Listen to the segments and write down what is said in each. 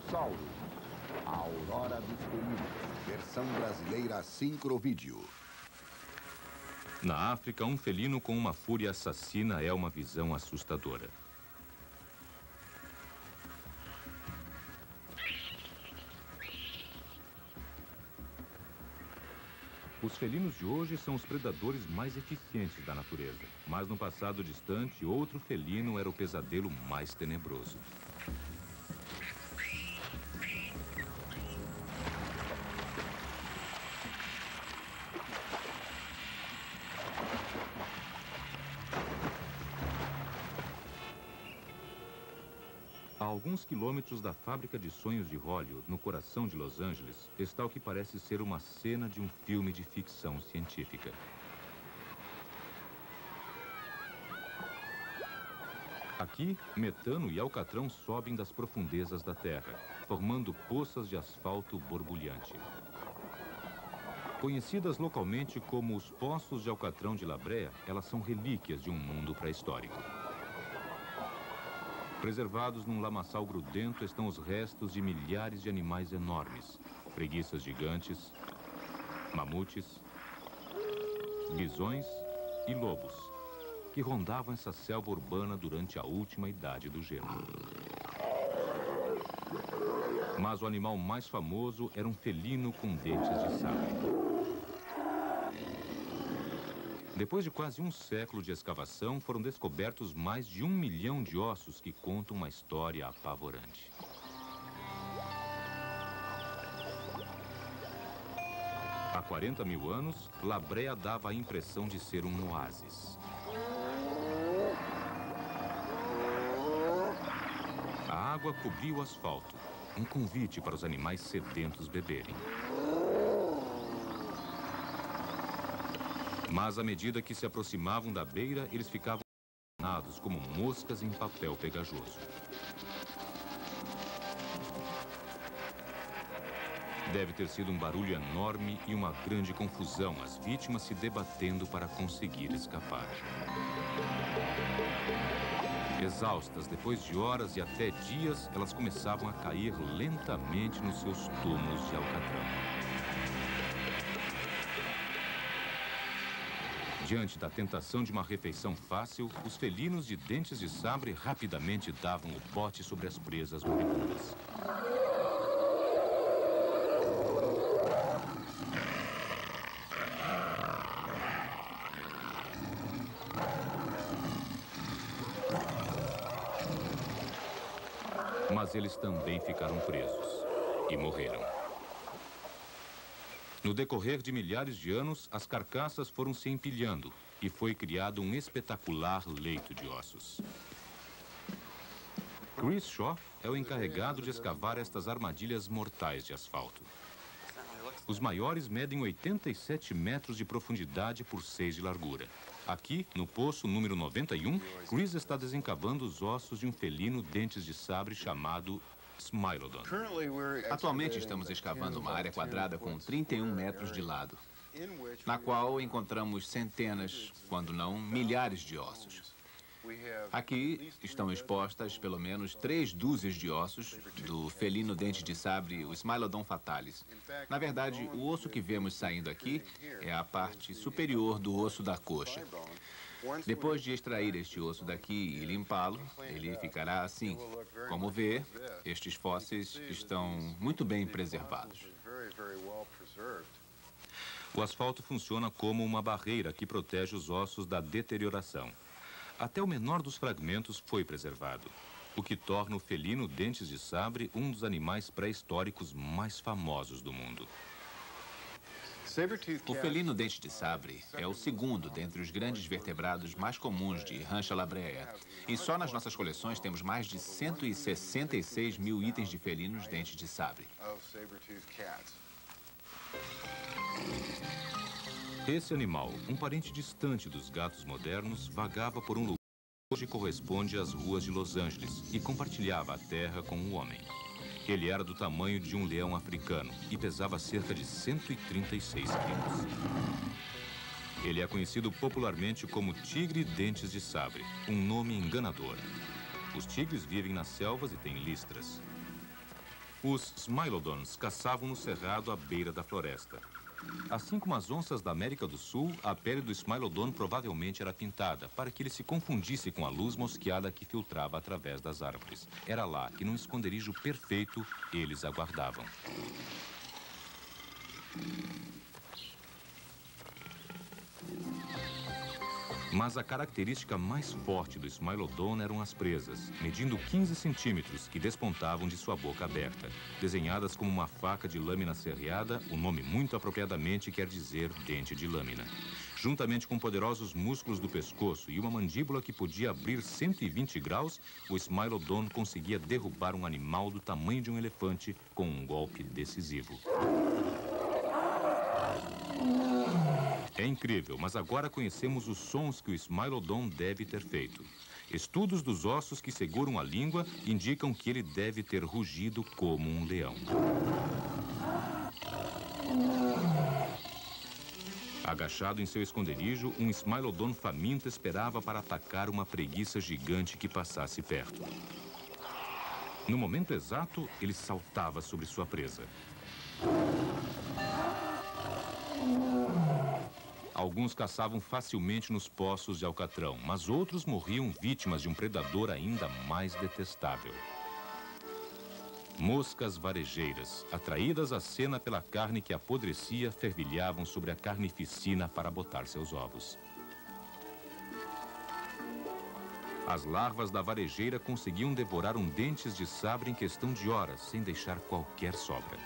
Dinossauro. A Aurora dos Felinos. Versão brasileira Sincrovídeo. Na África, um felino com uma fúria assassina é uma visão assustadora. Os felinos de hoje são os predadores mais eficientes da natureza. Mas no passado distante, outro felino era o pesadelo mais tenebroso. A alguns quilômetros da fábrica de sonhos de Hollywood, no coração de Los Angeles, está o que parece ser uma cena de um filme de ficção científica. Aqui, metano e alcatrão sobem das profundezas da terra, formando poças de asfalto borbulhante. Conhecidas localmente como os Poços de Alcatrão de La Brea, elas são relíquias de um mundo pré-histórico. Preservados num lamaçal grudento estão os restos de milhares de animais enormes, preguiças gigantes, mamutes, bisões e lobos, que rondavam essa selva urbana durante a última idade do gelo. Mas o animal mais famoso era um felino com dentes de sabre. Depois de quase um século de escavação, foram descobertos mais de 1 milhão de ossos que contam uma história apavorante. Há 40 mil anos, La Brea dava a impressão de ser um oásis. A água cobria o asfalto, um convite para os animais sedentos beberem. Mas à medida que se aproximavam da beira, eles ficavam amarrados como moscas em papel pegajoso. Deve ter sido um barulho enorme e uma grande confusão, as vítimas se debatendo para conseguir escapar. Exaustas, depois de horas e até dias, elas começavam a cair lentamente nos seus túmulos de alcatrão. Diante da tentação de uma refeição fácil, os felinos de dentes de sabre rapidamente davam o bote sobre as presas moribundas. Mas eles também ficaram presos e morreram. No decorrer de milhares de anos, as carcaças foram se empilhando e foi criado um espetacular leito de ossos. Chris Shaw é o encarregado de escavar estas armadilhas mortais de asfalto. Os maiores medem 87 metros de profundidade por 6 de largura. Aqui, no poço número 91, Chris está desencavando os ossos de um felino dentes de sabre chamado Smilodon. Atualmente estamos escavando uma área quadrada com 31 metros de lado, na qual encontramos centenas, quando não milhares de ossos. Aqui estão expostas pelo menos 3 dúzias de ossos do felino dente de sabre, o Smilodon fatalis. Na verdade, o osso que vemos saindo aqui é a parte superior do osso da coxa. Depois de extrair este osso daqui e limpá-lo, ele ficará assim. Como vê, estes fósseis estão muito bem preservados. O asfalto funciona como uma barreira que protege os ossos da deterioração. Até o menor dos fragmentos foi preservado, o que torna o felino dentes de sabre um dos animais pré-históricos mais famosos do mundo. O felino dente de sabre é o segundo dentre os grandes vertebrados mais comuns de Rancho La Brea. E só nas nossas coleções temos mais de 166 mil itens de felinos dentes de sabre. Esse animal, um parente distante dos gatos modernos, vagava por um lugar que hoje corresponde às ruas de Los Angeles e compartilhava a terra com o homem. Ele era do tamanho de um leão africano e pesava cerca de 136 quilos. Ele é conhecido popularmente como tigre dentes de sabre, um nome enganador. Os tigres vivem nas selvas e têm listras. Os Smilodons caçavam no cerrado à beira da floresta. Assim como as onças da América do Sul, a pele do Smilodon provavelmente era pintada para que ele se confundisse com a luz mosqueada que filtrava através das árvores. Era lá que, num esconderijo perfeito, eles aguardavam. Mas a característica mais forte do Smilodon eram as presas, medindo 15 centímetros, que despontavam de sua boca aberta. Desenhadas como uma faca de lâmina serreada, o nome muito apropriadamente quer dizer dente de lâmina. Juntamente com poderosos músculos do pescoço e uma mandíbula que podia abrir 120 graus, o Smilodon conseguia derrubar um animal do tamanho de um elefante com um golpe decisivo. É incrível, mas agora conhecemos os sons que o Smilodon deve ter feito. Estudos dos ossos que seguram a língua indicam que ele deve ter rugido como um leão. Agachado em seu esconderijo, um Smilodon faminto esperava para atacar uma preguiça gigante que passasse perto. No momento exato, ele saltava sobre sua presa. Alguns caçavam facilmente nos poços de alcatrão, mas outros morriam vítimas de um predador ainda mais detestável. Moscas varejeiras, atraídas à cena pela carne que apodrecia, fervilhavam sobre a carnificina para botar seus ovos. As larvas da varejeira conseguiam devorar um dentes de sabre em questão de horas, sem deixar qualquer sobra.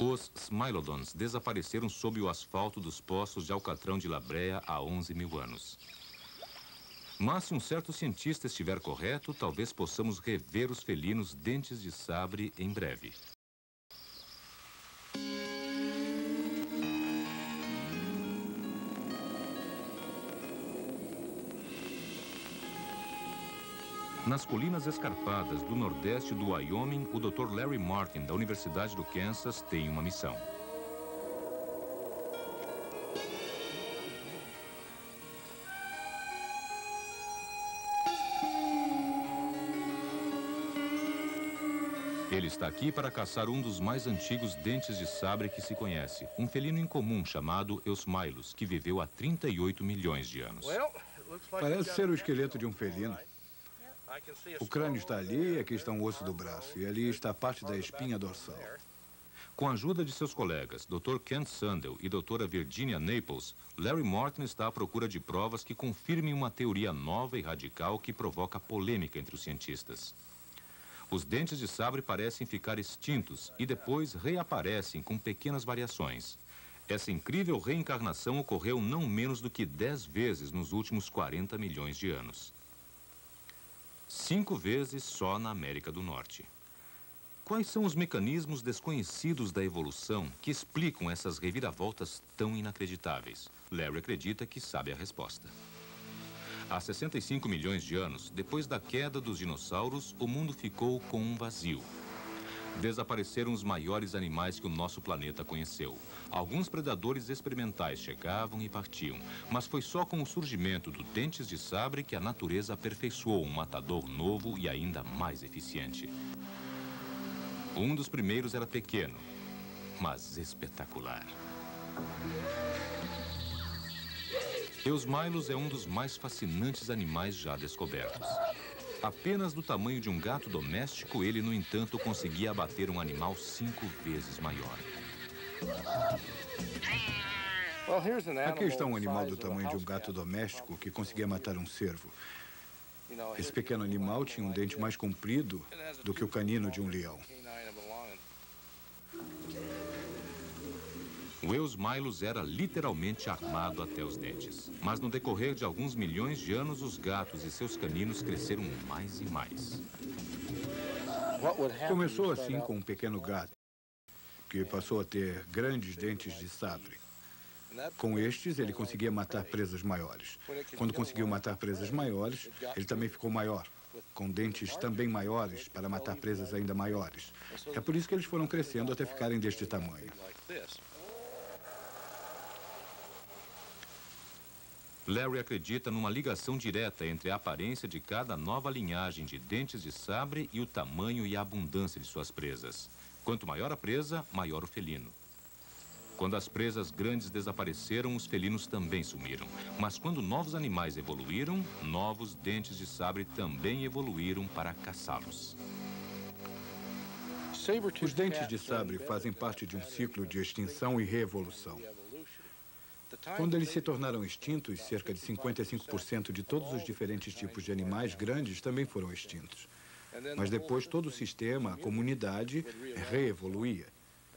Os Smilodons desapareceram sob o asfalto dos poços de Alcatrão de La Brea há 11 mil anos. Mas se um certo cientista estiver correto, talvez possamos rever os felinos dentes de sabre em breve. Nas colinas escarpadas do nordeste do Wyoming, o Dr. Larry Martin, da Universidade do Kansas, tem uma missão. Ele está aqui para caçar um dos mais antigos dentes de sabre que se conhece, um felino incomum chamado Eusmilus, que viveu há 38 milhões de anos. Parece ser o esqueleto de um felino. O crânio está ali e aqui está um osso do braço. E ali está parte da espinha dorsal. Com a ajuda de seus colegas, Dr. Kent Sandel e Dra. Virginia Naples, Larry Martin está à procura de provas que confirmem uma teoria nova e radical que provoca polêmica entre os cientistas. Os dentes de sabre parecem ficar extintos e depois reaparecem com pequenas variações. Essa incrível reencarnação ocorreu não menos do que 10 vezes nos últimos 40 milhões de anos. 5 vezes só na América do Norte. Quais são os mecanismos desconhecidos da evolução que explicam essas reviravoltas tão inacreditáveis? Larry acredita que sabe a resposta. Há 65 milhões de anos, depois da queda dos dinossauros, o mundo ficou com um vazio. Desapareceram os maiores animais que o nosso planeta conheceu. Alguns predadores experimentais chegavam e partiam, mas foi só com o surgimento do dentes de sabre que a natureza aperfeiçoou um matador novo e ainda mais eficiente. Um dos primeiros era pequeno, mas espetacular. Eusmilus é um dos mais fascinantes animais já descobertos. Apenas do tamanho de um gato doméstico, ele, no entanto, conseguia abater um animal 5 vezes maior. Aqui está um animal do tamanho de um gato doméstico que conseguia matar um cervo. Esse pequeno animal tinha um dente mais comprido do que o canino de um leão. O Eusmilus era literalmente armado até os dentes. Mas no decorrer de alguns milhões de anos, os gatos e seus caninos cresceram mais e mais. Começou assim com um pequeno gato, que passou a ter grandes dentes de sabre. Com estes, ele conseguia matar presas maiores. Quando conseguiu matar presas maiores, ele também ficou maior, com dentes também maiores para matar presas ainda maiores. É por isso que eles foram crescendo até ficarem deste tamanho. Larry acredita numa ligação direta entre a aparência de cada nova linhagem de dentes de sabre e o tamanho e a abundância de suas presas. Quanto maior a presa, maior o felino. Quando as presas grandes desapareceram, os felinos também sumiram. Mas quando novos animais evoluíram, novos dentes de sabre também evoluíram para caçá-los. Os dentes de sabre fazem parte de um ciclo de extinção e reevolução. Quando eles se tornaram extintos, cerca de 55% de todos os diferentes tipos de animais grandes também foram extintos. Mas depois todo o sistema, a comunidade, reevoluía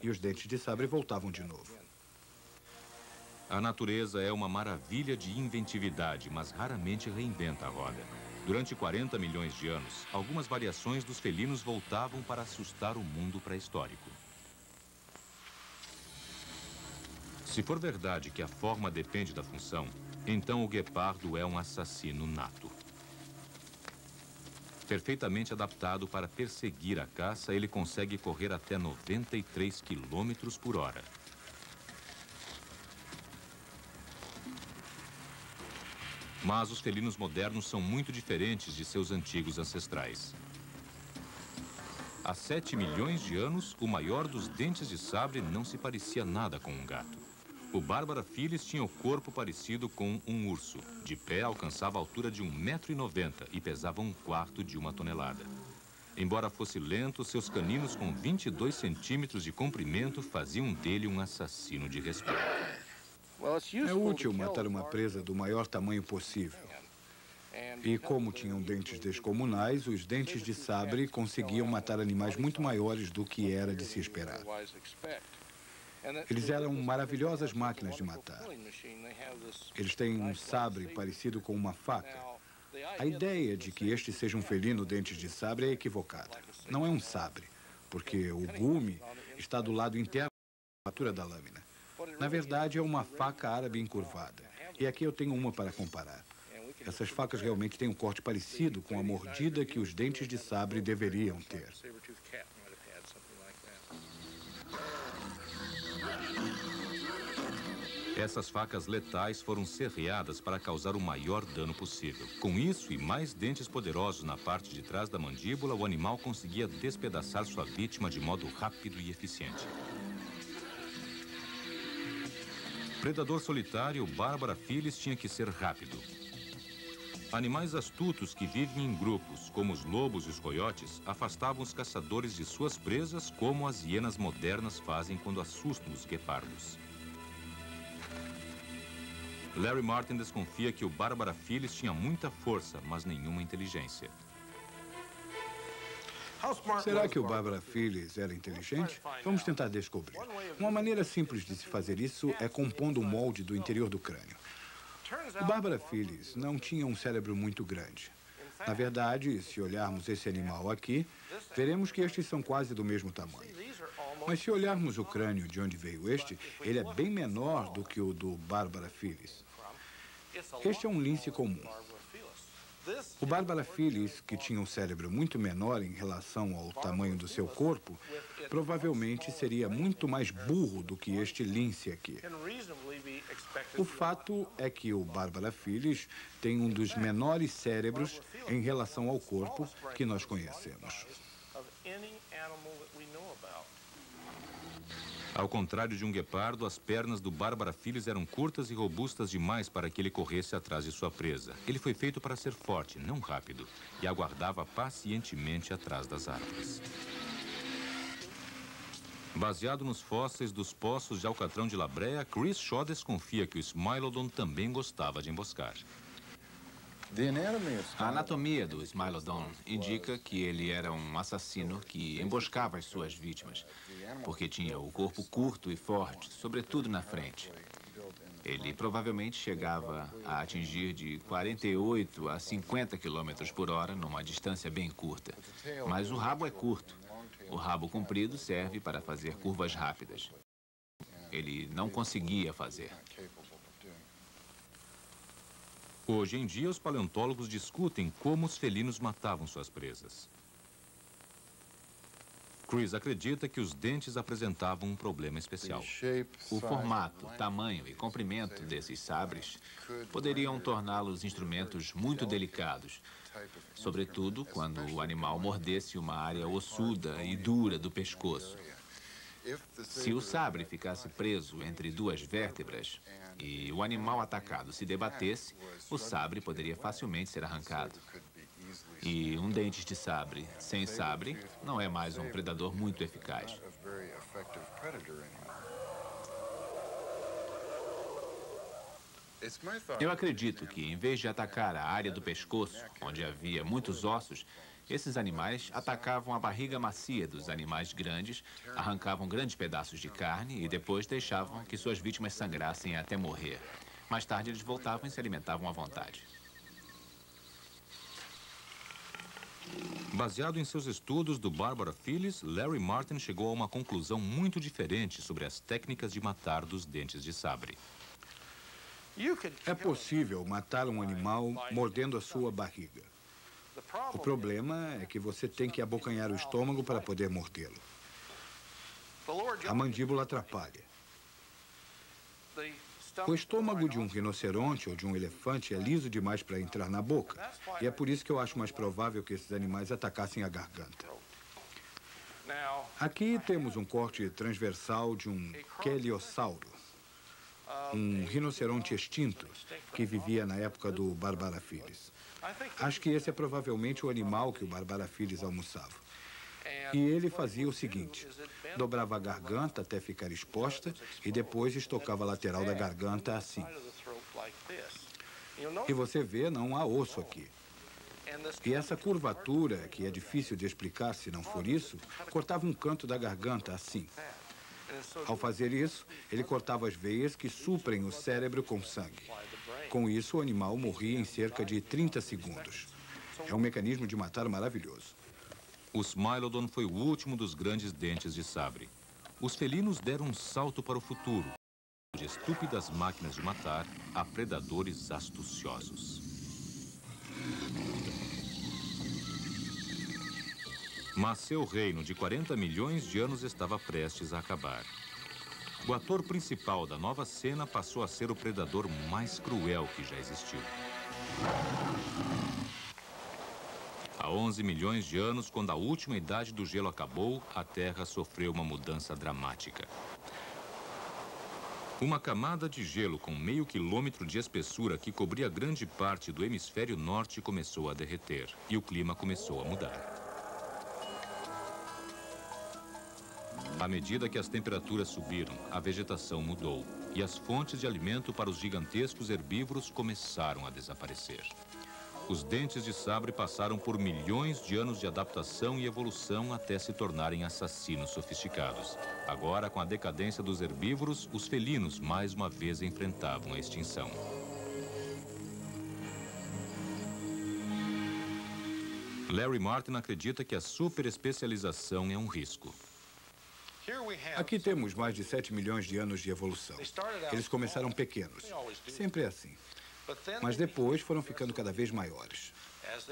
e os dentes de sabre voltavam de novo. A natureza é uma maravilha de inventividade, mas raramente reinventa a roda. Durante 40 milhões de anos, algumas variações dos felinos voltavam para assustar o mundo pré-histórico. Se for verdade que a forma depende da função, então o guepardo é um assassino nato. Perfeitamente adaptado para perseguir a caça, ele consegue correr até 93 quilômetros por hora. Mas os felinos modernos são muito diferentes de seus antigos ancestrais. Há 7 milhões de anos, o maior dos dentes de sabre não se parecia nada com um gato. O Barbara Felis tinha o corpo parecido com um urso. De pé, alcançava a altura de 1,90 m e pesava 1/4 de uma tonelada. Embora fosse lento, seus caninos com 22 centímetros de comprimento faziam dele um assassino de respeito. É útil matar uma presa do maior tamanho possível. E como tinham dentes descomunais, os dentes de sabre conseguiam matar animais muito maiores do que era de se esperar. Eles eram maravilhosas máquinas de matar. Eles têm um sabre parecido com uma faca. A ideia de que este seja um felino dentes de sabre é equivocada. Não é um sabre, porque o gume está do lado interno da curvatura da lâmina. Na verdade, é uma faca árabe encurvada. E aqui eu tenho uma para comparar. Essas facas realmente têm um corte parecido com a mordida que os dentes de sabre deveriam ter. Essas facas letais foram serreadas para causar o maior dano possível. Com isso e mais dentes poderosos na parte de trás da mandíbula, o animal conseguia despedaçar sua vítima de modo rápido e eficiente. Predador solitário, Barbara Felis tinha que ser rápido. Animais astutos que vivem em grupos, como os lobos e os coiotes, afastavam os caçadores de suas presas, como as hienas modernas fazem quando assustam os guepardos. Larry Martin desconfia que o Barbara Felis tinha muita força, mas nenhuma inteligência. Será que o Barbara Felis era inteligente? Vamos tentar descobrir. Uma maneira simples de se fazer isso é compondo um molde do interior do crânio. O Barbara Felis não tinha um cérebro muito grande. Na verdade, se olharmos esse animal aqui, veremos que estes são quase do mesmo tamanho. Mas se olharmos o crânio de onde veio este, ele é bem menor do que o do Barbara Felis. Este é um lince comum. O Barbara Felis, que tinha um cérebro muito menor em relação ao tamanho do seu corpo, provavelmente seria muito mais burro do que este lince aqui. O fato é que o Barbara Felis tem um dos menores cérebros em relação ao corpo que nós conhecemos. Ao contrário de um guepardo, as pernas do Barbara Felis eram curtas e robustas demais para que ele corresse atrás de sua presa. Ele foi feito para ser forte, não rápido, e aguardava pacientemente atrás das árvores. Baseado nos fósseis dos poços de Alcatrão de La Brea, Chris Shaw desconfia que o Smilodon também gostava de emboscar. A anatomia do Smilodon indica que ele era um assassino que emboscava as suas vítimas, porque tinha o corpo curto e forte, sobretudo na frente. Ele provavelmente chegava a atingir de 48 a 50 km por hora numa distância bem curta. Mas o rabo é curto. O rabo comprido serve para fazer curvas rápidas. Ele não conseguia fazer. Hoje em dia, os paleontólogos discutem como os felinos matavam suas presas. Chris acredita que os dentes apresentavam um problema especial. O formato, tamanho e comprimento desses sabres poderiam torná-los instrumentos muito delicados, sobretudo quando o animal mordesse uma área ossuda e dura do pescoço. Se o sabre ficasse preso entre duas vértebras e o animal atacado se debatesse, o sabre poderia facilmente ser arrancado. E um dente de sabre sem sabre não é mais um predador muito eficaz. Eu acredito que, em vez de atacar a área do pescoço, onde havia muitos ossos, esses animais atacavam a barriga macia dos animais grandes, arrancavam grandes pedaços de carne e depois deixavam que suas vítimas sangrassem até morrer. Mais tarde, eles voltavam e se alimentavam à vontade. Baseado em seus estudos do Barbara Phillips, Larry Martin chegou a uma conclusão muito diferente sobre as técnicas de matar dos dentes de sabre. É possível matar um animal mordendo a sua barriga. O problema é que você tem que abocanhar o estômago para poder mordê-lo. A mandíbula atrapalha. O estômago de um rinoceronte ou de um elefante é liso demais para entrar na boca. E é por isso que eu acho mais provável que esses animais atacassem a garganta. Aqui temos um corte transversal de um queliosauro, um rinoceronte extinto que vivia na época do Barbara Phillips. Acho que esse é provavelmente o animal que o Barbara Phillips almoçava. E ele fazia o seguinte: dobrava a garganta até ficar exposta e depois estocava a lateral da garganta assim. E você vê, não há osso aqui. E essa curvatura, que é difícil de explicar se não for isso, cortava um canto da garganta assim. Ao fazer isso, ele cortava as veias que suprem o cérebro com sangue. Com isso, o animal morria em cerca de 30 segundos. É um mecanismo de matar maravilhoso. O Smilodon foi o último dos grandes dentes de sabre. Os felinos deram um salto para o futuro, de estúpidas máquinas de matar a predadores astuciosos. Mas seu reino de 40 milhões de anos estava prestes a acabar. O ator principal da nova cena passou a ser o predador mais cruel que já existiu. Há 11 milhões de anos, quando a última idade do gelo acabou, a Terra sofreu uma mudança dramática. Uma camada de gelo com meio quilômetro de espessura que cobria grande parte do hemisfério norte começou a derreter e o clima começou a mudar. À medida que as temperaturas subiram, a vegetação mudou e as fontes de alimento para os gigantescos herbívoros começaram a desaparecer. Os dentes de sabre passaram por milhões de anos de adaptação e evolução até se tornarem assassinos sofisticados. Agora, com a decadência dos herbívoros, os felinos mais uma vez enfrentavam a extinção. Larry Martin acredita que a superespecialização é um risco. Aqui temos mais de 7 milhões de anos de evolução. Eles começaram pequenos. Sempre é assim. Mas depois foram ficando cada vez maiores.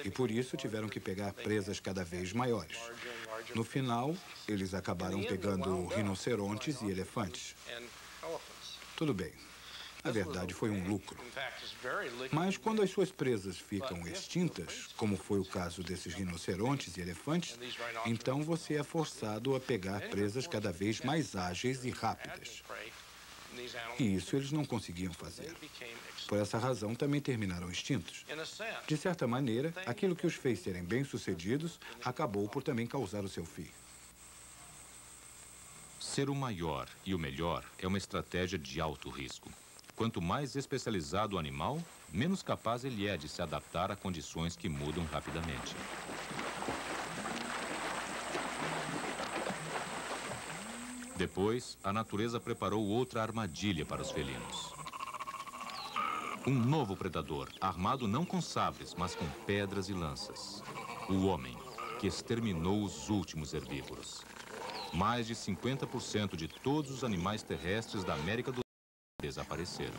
E por isso tiveram que pegar presas cada vez maiores. No final, eles acabaram pegando rinocerontes e elefantes. Tudo bem. Na verdade, foi um lucro. Mas quando as suas presas ficam extintas, como foi o caso desses rinocerontes e elefantes, então você é forçado a pegar presas cada vez mais ágeis e rápidas. E isso eles não conseguiam fazer. Por essa razão, também terminaram extintos. De certa maneira, aquilo que os fez serem bem-sucedidos acabou por também causar o seu fim. Ser o maior e o melhor é uma estratégia de alto risco. Quanto mais especializado o animal, menos capaz ele é de se adaptar a condições que mudam rapidamente. Depois, a natureza preparou outra armadilha para os felinos. Um novo predador, armado não com sabres, mas com pedras e lanças. O homem, que exterminou os últimos herbívoros. Mais de 50% de todos os animais terrestres da América do Sul desapareceram.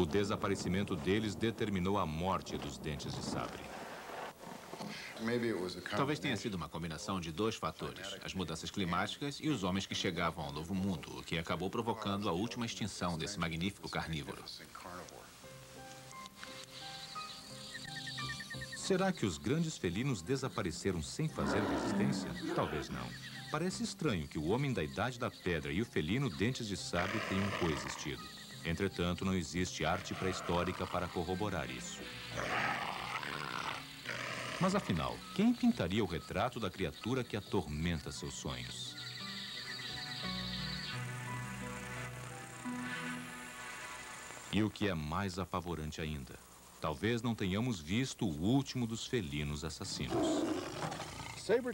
O desaparecimento deles determinou a morte dos dentes de sabre. Talvez tenha sido uma combinação de dois fatores, as mudanças climáticas e os homens que chegavam ao Novo Mundo, o que acabou provocando a última extinção desse magnífico carnívoro. Será que os grandes felinos desapareceram sem fazer resistência? Talvez não. Parece estranho que o homem da Idade da Pedra e o felino dentes de sabre tenham coexistido. Entretanto, não existe arte pré-histórica para corroborar isso. Mas afinal, quem pintaria o retrato da criatura que atormenta seus sonhos? E o que é mais apavorante ainda, talvez não tenhamos visto o último dos felinos assassinos.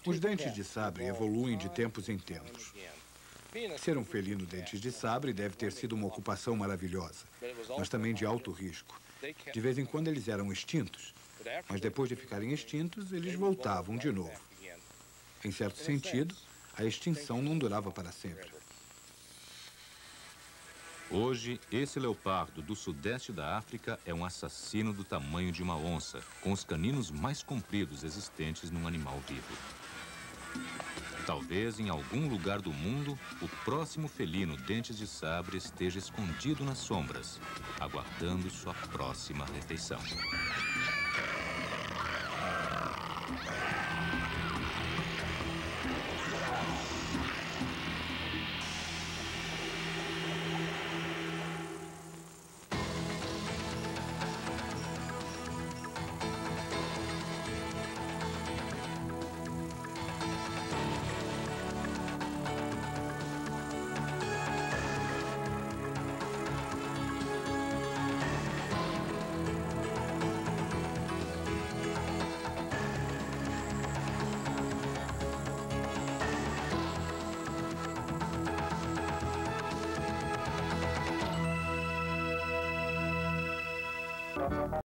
Os dentes de sabre evoluem de tempos em tempos. Ser um felino dentes de sabre deve ter sido uma ocupação maravilhosa, mas também de alto risco. De vez em quando eles eram extintos, mas depois de ficarem extintos, eles voltavam de novo. Em certo sentido, a extinção não durava para sempre. Hoje, esse leopardo do sudeste da África é um assassino do tamanho de uma onça, com os caninos mais compridos existentes num animal vivo. Talvez em algum lugar do mundo, o próximo felino dentes de sabre esteja escondido nas sombras, aguardando sua próxima refeição.